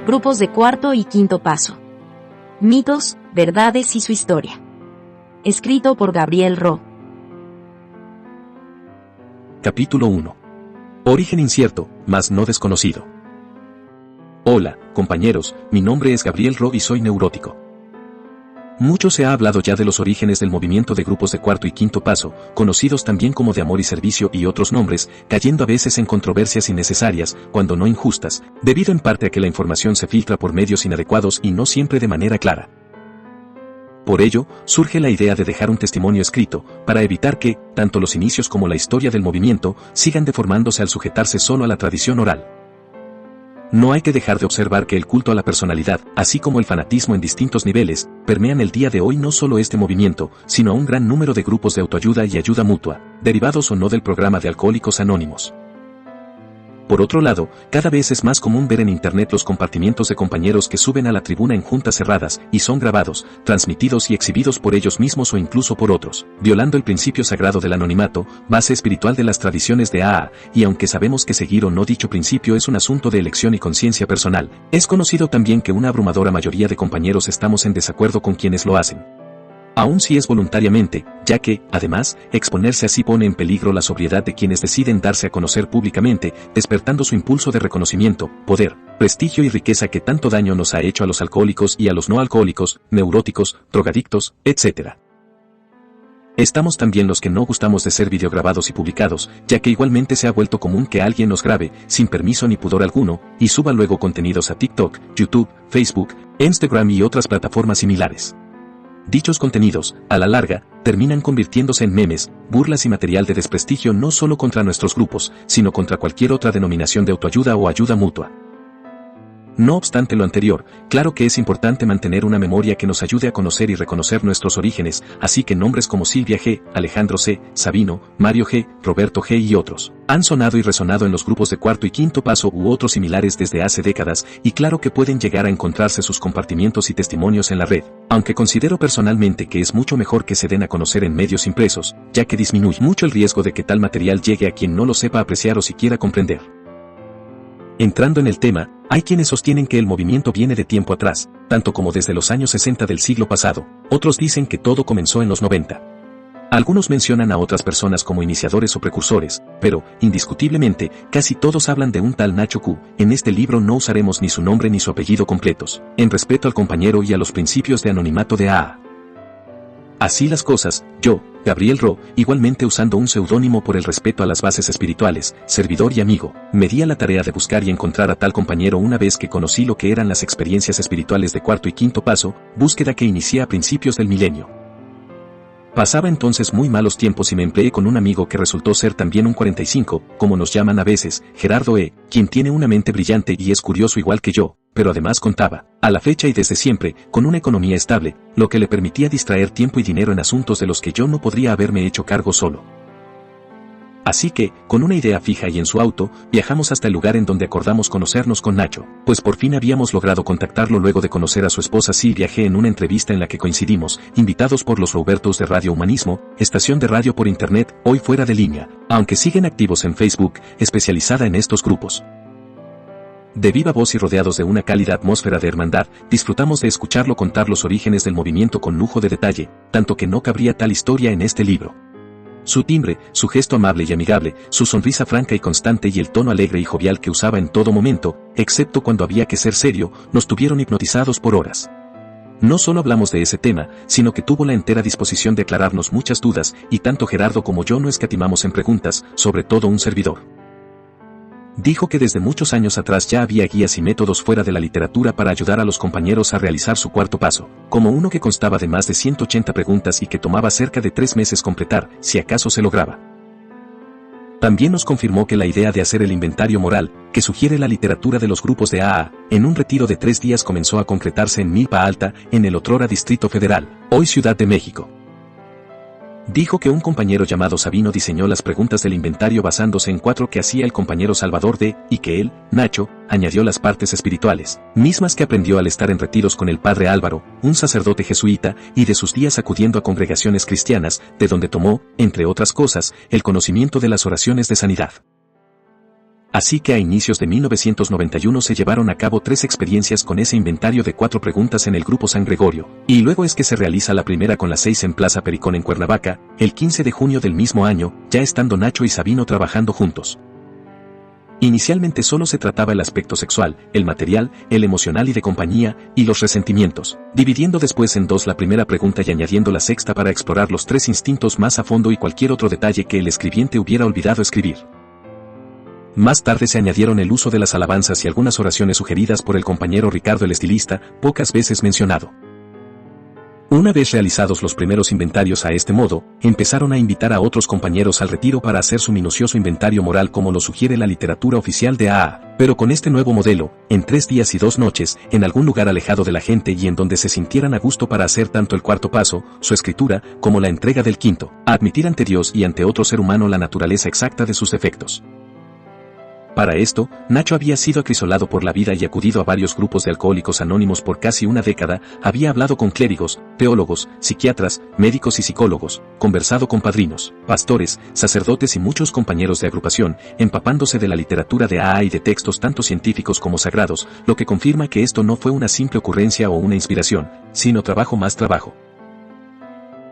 Grupos de cuarto y quinto paso. Mitos, verdades y su historia. Escrito por Gabriel Ro. Capítulo 1. Origen incierto, mas no desconocido. Hola, compañeros, mi nombre es Gabriel Ro y soy neurótico. Mucho se ha hablado ya de los orígenes del movimiento de grupos de cuarto y quinto paso, conocidos también como de amor y servicio y otros nombres, cayendo a veces en controversias innecesarias, cuando no injustas, debido en parte a que la información se filtra por medios inadecuados y no siempre de manera clara. Por ello, surge la idea de dejar un testimonio escrito, para evitar que, tanto los inicios como la historia del movimiento, sigan deformándose al sujetarse solo a la tradición oral. No hay que dejar de observar que el culto a la personalidad, así como el fanatismo en distintos niveles, permean el día de hoy no solo este movimiento, sino a un gran número de grupos de autoayuda y ayuda mutua, derivados o no del programa de Alcohólicos Anónimos. Por otro lado, cada vez es más común ver en internet los compartimientos de compañeros que suben a la tribuna en juntas cerradas, y son grabados, transmitidos y exhibidos por ellos mismos o incluso por otros, violando el principio sagrado del anonimato, base espiritual de las tradiciones de AA, y aunque sabemos que seguir o no dicho principio es un asunto de elección y conciencia personal, es conocido también que una abrumadora mayoría de compañeros estamos en desacuerdo con quienes lo hacen. Aun si es voluntariamente, ya que, además, exponerse así pone en peligro la sobriedad de quienes deciden darse a conocer públicamente, despertando su impulso de reconocimiento, poder, prestigio y riqueza que tanto daño nos ha hecho a los alcohólicos y a los no alcohólicos, neuróticos, drogadictos, etc. Estamos también los que no gustamos de ser videograbados y publicados, ya que igualmente se ha vuelto común que alguien nos grabe, sin permiso ni pudor alguno, y suba luego contenidos a TikTok, YouTube, Facebook, Instagram y otras plataformas similares. Dichos contenidos, a la larga, terminan convirtiéndose en memes, burlas y material de desprestigio no solo contra nuestros grupos, sino contra cualquier otra denominación de autoayuda o ayuda mutua. No obstante lo anterior, claro que es importante mantener una memoria que nos ayude a conocer y reconocer nuestros orígenes, así que nombres como Silvia G., Alejandro C., Sabino, Mario G., Roberto G. y otros, han sonado y resonado en los grupos de cuarto y quinto paso u otros similares desde hace décadas, y claro que pueden llegar a encontrarse sus compartimientos y testimonios en la red, aunque considero personalmente que es mucho mejor que se den a conocer en medios impresos, ya que disminuye mucho el riesgo de que tal material llegue a quien no lo sepa apreciar o siquiera comprender. Entrando en el tema, hay quienes sostienen que el movimiento viene de tiempo atrás, tanto como desde los años 60 del siglo pasado, otros dicen que todo comenzó en los 90. Algunos mencionan a otras personas como iniciadores o precursores, pero, indiscutiblemente, casi todos hablan de un tal Nacho Q. En este libro no usaremos ni su nombre ni su apellido completos, en respeto al compañero y a los principios de anonimato de AA. Así las cosas, yo, Gabriel Ro, igualmente usando un seudónimo por el respeto a las bases espirituales, servidor y amigo, me di a la tarea de buscar y encontrar a tal compañero una vez que conocí lo que eran las experiencias espirituales de cuarto y quinto paso, búsqueda que inicié a principios del milenio. Pasaba entonces muy malos tiempos y me empleé con un amigo que resultó ser también un 45, como nos llaman a veces, Gerardo E., quien tiene una mente brillante y es curioso igual que yo, pero además contaba, a la fecha y desde siempre, con una economía estable, lo que le permitía distraer tiempo y dinero en asuntos de los que yo no podría haberme hecho cargo solo. Así que, con una idea fija y en su auto, viajamos hasta el lugar en donde acordamos conocernos con Nacho, pues por fin habíamos logrado contactarlo luego de conocer a su esposa Silvia G. en una entrevista en la que coincidimos, invitados por los Robertos de Radio Humanismo, estación de radio por internet, hoy fuera de línea, aunque siguen activos en Facebook, especializada en estos grupos. De viva voz y rodeados de una cálida atmósfera de hermandad, disfrutamos de escucharlo contar los orígenes del movimiento con lujo de detalle, tanto que no cabría tal historia en este libro. Su timbre, su gesto amable y amigable, su sonrisa franca y constante y el tono alegre y jovial que usaba en todo momento, excepto cuando había que ser serio, nos tuvieron hipnotizados por horas. No solo hablamos de ese tema, sino que tuvo la entera disposición de aclararnos muchas dudas, y tanto Gerardo como yo no escatimamos en preguntas, sobre todo un servidor. Dijo que desde muchos años atrás ya había guías y métodos fuera de la literatura para ayudar a los compañeros a realizar su cuarto paso, como uno que constaba de más de 180 preguntas y que tomaba cerca de 3 meses completar, si acaso se lograba. También nos confirmó que la idea de hacer el inventario moral, que sugiere la literatura de los grupos de AA, en un retiro de 3 días comenzó a concretarse en Milpa Alta, en el otrora Distrito Federal, hoy Ciudad de México. Dijo que un compañero llamado Sabino diseñó las preguntas del inventario basándose en 4 que hacía el compañero Salvador D., y que él, Nacho, añadió las partes espirituales, mismas que aprendió al estar en retiros con el padre Álvaro, un sacerdote jesuita, y de sus días acudiendo a congregaciones cristianas, de donde tomó, entre otras cosas, el conocimiento de las oraciones de sanidad. Así que a inicios de 1991 se llevaron a cabo 3 experiencias con ese inventario de 4 preguntas en el Grupo San Gregorio, y luego es que se realiza la primera con las 6 en Plaza Pericón en Cuernavaca, el 15 de junio del mismo año, ya estando Nacho y Sabino trabajando juntos. Inicialmente solo se trataba el aspecto sexual, el material, el emocional y de compañía, y los resentimientos, dividiendo después en 2 la primera pregunta y añadiendo la sexta para explorar los 3 instintos más a fondo y cualquier otro detalle que el escribiente hubiera olvidado escribir. Más tarde se añadieron el uso de las alabanzas y algunas oraciones sugeridas por el compañero Ricardo el estilista, pocas veces mencionado. Una vez realizados los primeros inventarios a este modo, empezaron a invitar a otros compañeros al retiro para hacer su minucioso inventario moral como lo sugiere la literatura oficial de AA, pero con este nuevo modelo, en 3 días y 2 noches, en algún lugar alejado de la gente y en donde se sintieran a gusto para hacer tanto el cuarto paso, su escritura, como la entrega del quinto, a admitir ante Dios y ante otro ser humano la naturaleza exacta de sus defectos. Para esto, Nacho había sido acrisolado por la vida y acudido a varios grupos de alcohólicos anónimos por casi una década, había hablado con clérigos, teólogos, psiquiatras, médicos y psicólogos, conversado con padrinos, pastores, sacerdotes y muchos compañeros de agrupación, empapándose de la literatura de AA y de textos tanto científicos como sagrados, lo que confirma que esto no fue una simple ocurrencia o una inspiración, sino trabajo más trabajo.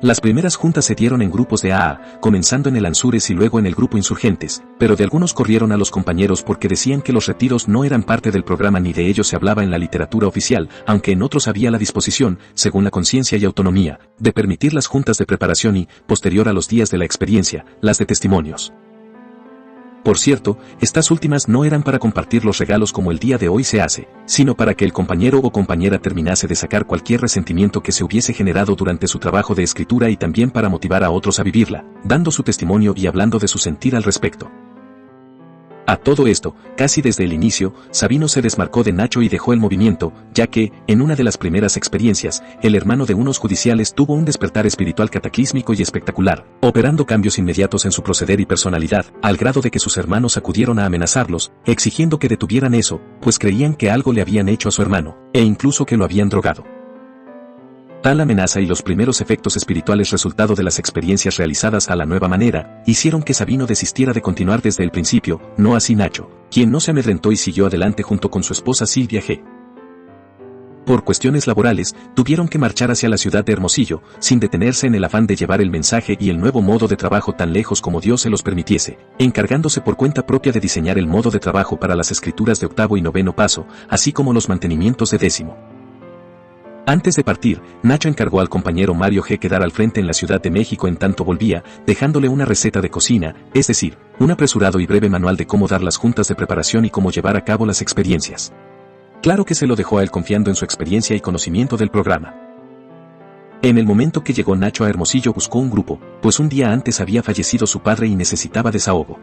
Las primeras juntas se dieron en grupos de AA, comenzando en el Ansúrez y luego en el grupo Insurgentes, pero de algunos corrieron a los compañeros porque decían que los retiros no eran parte del programa ni de ellos se hablaba en la literatura oficial, aunque en otros había la disposición, según la conciencia y autonomía, de permitir las juntas de preparación y, posterior a los días de la experiencia, las de testimonios. Por cierto, estas últimas no eran para compartir los regalos como el día de hoy se hace, sino para que el compañero o compañera terminase de sacar cualquier resentimiento que se hubiese generado durante su trabajo de escritura y también para motivar a otros a vivirla, dando su testimonio y hablando de su sentir al respecto. A todo esto, casi desde el inicio, Sabino se desmarcó de Nacho y dejó el movimiento, ya que, en una de las primeras experiencias, el hermano de unos judiciales tuvo un despertar espiritual cataclísmico y espectacular, operando cambios inmediatos en su proceder y personalidad, al grado de que sus hermanos acudieron a amenazarlos, exigiendo que detuvieran eso, pues creían que algo le habían hecho a su hermano, e incluso que lo habían drogado. Tal amenaza y los primeros efectos espirituales resultado de las experiencias realizadas a la nueva manera, hicieron que Sabino desistiera de continuar desde el principio, no así Nacho, quien no se amedrentó y siguió adelante junto con su esposa Silvia G. Por cuestiones laborales, tuvieron que marchar hacia la ciudad de Hermosillo, sin detenerse en el afán de llevar el mensaje y el nuevo modo de trabajo tan lejos como Dios se los permitiese, encargándose por cuenta propia de diseñar el modo de trabajo para las escrituras de 8º y 9º paso, así como los mantenimientos de 10º. Antes de partir, Nacho encargó al compañero Mario G. quedar al frente en la Ciudad de México en tanto volvía, dejándole una receta de cocina, es decir, un apresurado y breve manual de cómo dar las juntas de preparación y cómo llevar a cabo las experiencias. Claro que se lo dejó a él confiando en su experiencia y conocimiento del programa. En el momento que llegó Nacho a Hermosillo buscó un grupo, pues un día antes había fallecido su padre y necesitaba desahogo.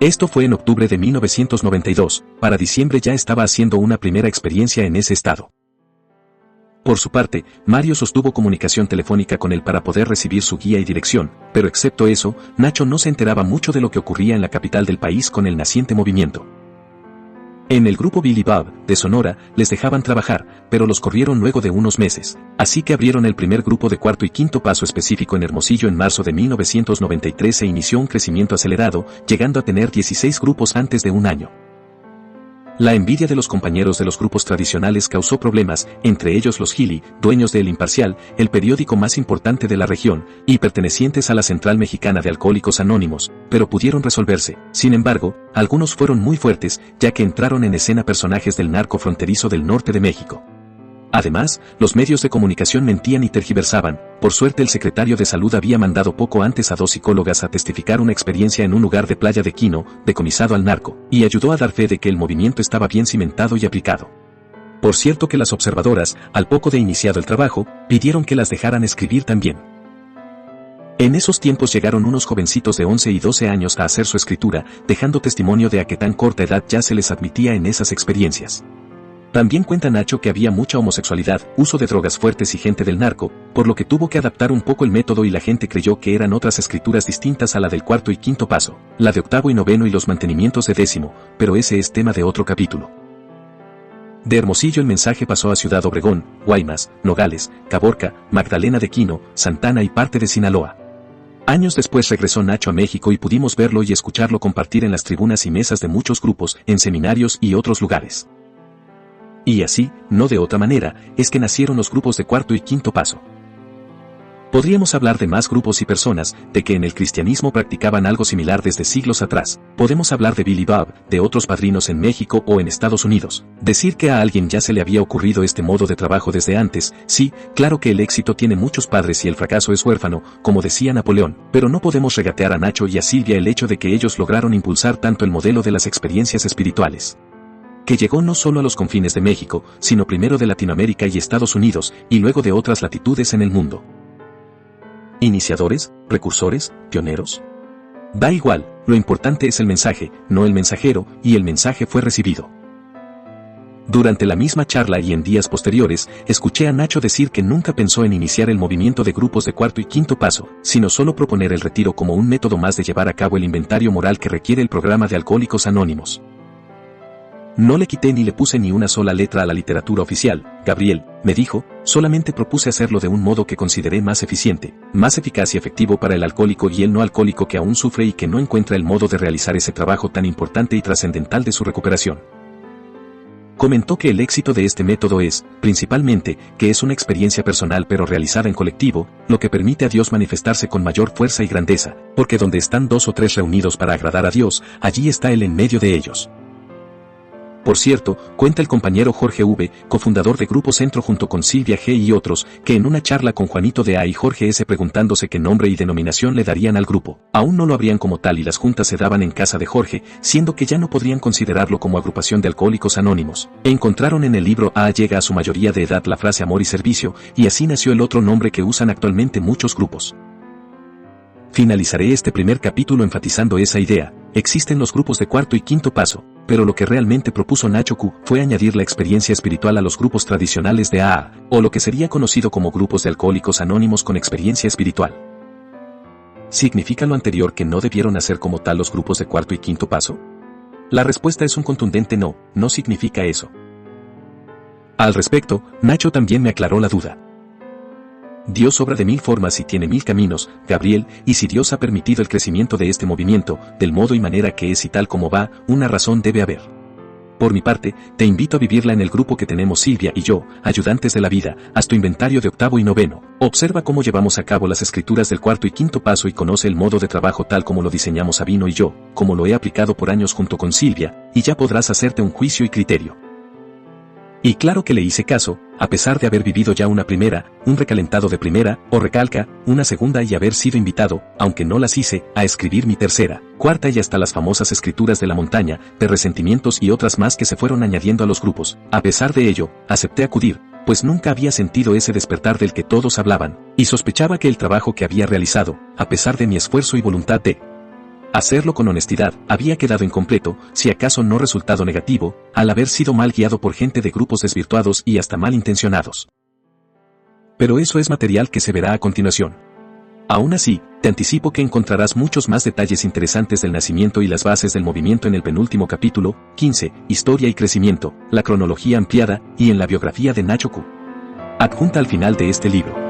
Esto fue en octubre de 1992, para diciembre ya estaba haciendo una primera experiencia en ese estado. Por su parte, Mario sostuvo comunicación telefónica con él para poder recibir su guía y dirección, pero excepto eso, Nacho no se enteraba mucho de lo que ocurría en la capital del país con el naciente movimiento. En el grupo Billy Bob, de Sonora, les dejaban trabajar, pero los corrieron luego de unos meses, así que abrieron el primer grupo de 4º y 5º paso específico en Hermosillo en marzo de 1993 e inició un crecimiento acelerado, llegando a tener 16 grupos antes de un año. La envidia de los compañeros de los grupos tradicionales causó problemas, entre ellos los Gili, dueños de El Imparcial, el periódico más importante de la región, y pertenecientes a la Central Mexicana de Alcohólicos Anónimos, pero pudieron resolverse. Sin embargo, algunos fueron muy fuertes, ya que entraron en escena personajes del narco fronterizo del norte de México. Además, los medios de comunicación mentían y tergiversaban. Por suerte el secretario de Salud había mandado poco antes a 2 psicólogas a testificar una experiencia en un lugar de Playa de Quino, decomisado al narco, y ayudó a dar fe de que el movimiento estaba bien cimentado y aplicado. Por cierto que las observadoras, al poco de iniciado el trabajo, pidieron que las dejaran escribir también. En esos tiempos llegaron unos jovencitos de 11 y 12 años a hacer su escritura, dejando testimonio de a qué tan corta edad ya se les admitía en esas experiencias. También cuenta Nacho que había mucha homosexualidad, uso de drogas fuertes y gente del narco, por lo que tuvo que adaptar un poco el método y la gente creyó que eran otras escrituras distintas a la del 4º y 5º paso, la de 8º y 9º y los mantenimientos de 10º, pero ese es tema de otro capítulo. De Hermosillo el mensaje pasó a Ciudad Obregón, Guaymas, Nogales, Caborca, Magdalena de Quino, Santana y parte de Sinaloa. Años después regresó Nacho a México y pudimos verlo y escucharlo compartir en las tribunas y mesas de muchos grupos, en seminarios y otros lugares. Y así, no de otra manera, es que nacieron los grupos de cuarto y quinto paso. Podríamos hablar de más grupos y personas, de que en el cristianismo practicaban algo similar desde siglos atrás. Podemos hablar de Billy Bob, de otros padrinos en México o en Estados Unidos. Decir que a alguien ya se le había ocurrido este modo de trabajo desde antes, sí, claro que el éxito tiene muchos padres y el fracaso es huérfano, como decía Napoleón, pero no podemos regatear a Nacho y a Silvia el hecho de que ellos lograron impulsar tanto el modelo de las experiencias espirituales, que llegó no solo a los confines de México, sino primero de Latinoamérica y Estados Unidos, y luego de otras latitudes en el mundo. ¿Iniciadores? ¿Precursores? ¿Pioneros? Da igual, lo importante es el mensaje, no el mensajero, y el mensaje fue recibido. Durante la misma charla y en días posteriores, escuché a Nacho decir que nunca pensó en iniciar el movimiento de grupos de cuarto y quinto paso, sino solo proponer el retiro como un método más de llevar a cabo el inventario moral que requiere el programa de Alcohólicos Anónimos. No le quité ni le puse ni una sola letra a la literatura oficial, Gabriel, me dijo, solamente propuse hacerlo de un modo que consideré más eficiente, más eficaz y efectivo para el alcohólico y el no alcohólico que aún sufre y que no encuentra el modo de realizar ese trabajo tan importante y trascendental de su recuperación. Comentó que el éxito de este método es, principalmente, que es una experiencia personal pero realizada en colectivo, lo que permite a Dios manifestarse con mayor fuerza y grandeza, porque donde están 2 o 3 reunidos para agradar a Dios, allí está Él en medio de ellos. Por cierto, cuenta el compañero Jorge V., cofundador de Grupo Centro junto con Silvia G. y otros, que en una charla con Juanito de A. y Jorge S. preguntándose qué nombre y denominación le darían al grupo, aún no lo habrían como tal y las juntas se daban en casa de Jorge, siendo que ya no podrían considerarlo como agrupación de alcohólicos anónimos. Encontraron en el libro A llega a su mayoría de edad la frase amor y servicio, y así nació el otro nombre que usan actualmente muchos grupos. Finalizaré este primer capítulo enfatizando esa idea. Existen los grupos de cuarto y quinto paso, pero lo que realmente propuso Nacho Q fue añadir la experiencia espiritual a los grupos tradicionales de AA, o lo que sería conocido como grupos de alcohólicos anónimos con experiencia espiritual. ¿Significa lo anterior que no debieron hacer como tal los grupos de cuarto y quinto paso? La respuesta es un contundente no, no significa eso. Al respecto, Nacho también me aclaró la duda. Dios obra de 1000 formas y tiene 1000 caminos, Gabriel, y si Dios ha permitido el crecimiento de este movimiento, del modo y manera que es y tal como va, una razón debe haber. Por mi parte, te invito a vivirla en el grupo que tenemos Silvia y yo, ayudantes de la vida, haz tu inventario de octavo y noveno, observa cómo llevamos a cabo las escrituras del cuarto y quinto paso y conoce el modo de trabajo tal como lo diseñamos Sabino y yo, como lo he aplicado por años junto con Silvia, y ya podrás hacerte un juicio y criterio. Y claro que le hice caso, a pesar de haber vivido ya una primera, un recalentado de primera, o recalca, una segunda y haber sido invitado, aunque no las hice, a escribir mi tercera, cuarta y hasta las famosas escrituras de la montaña, de resentimientos y otras más que se fueron añadiendo a los grupos. A pesar de ello, acepté acudir, pues nunca había sentido ese despertar del que todos hablaban, y sospechaba que el trabajo que había realizado, a pesar de mi esfuerzo y voluntad de hacerlo con honestidad, había quedado incompleto, si acaso no resultado negativo, al haber sido mal guiado por gente de grupos desvirtuados y hasta mal intencionados. Pero eso es material que se verá a continuación. Aún así, te anticipo que encontrarás muchos más detalles interesantes del nacimiento y las bases del movimiento en el penúltimo capítulo, 15, Historia y Crecimiento, la cronología ampliada, y en la biografía de Nacho Q. Adjunta al final de este libro.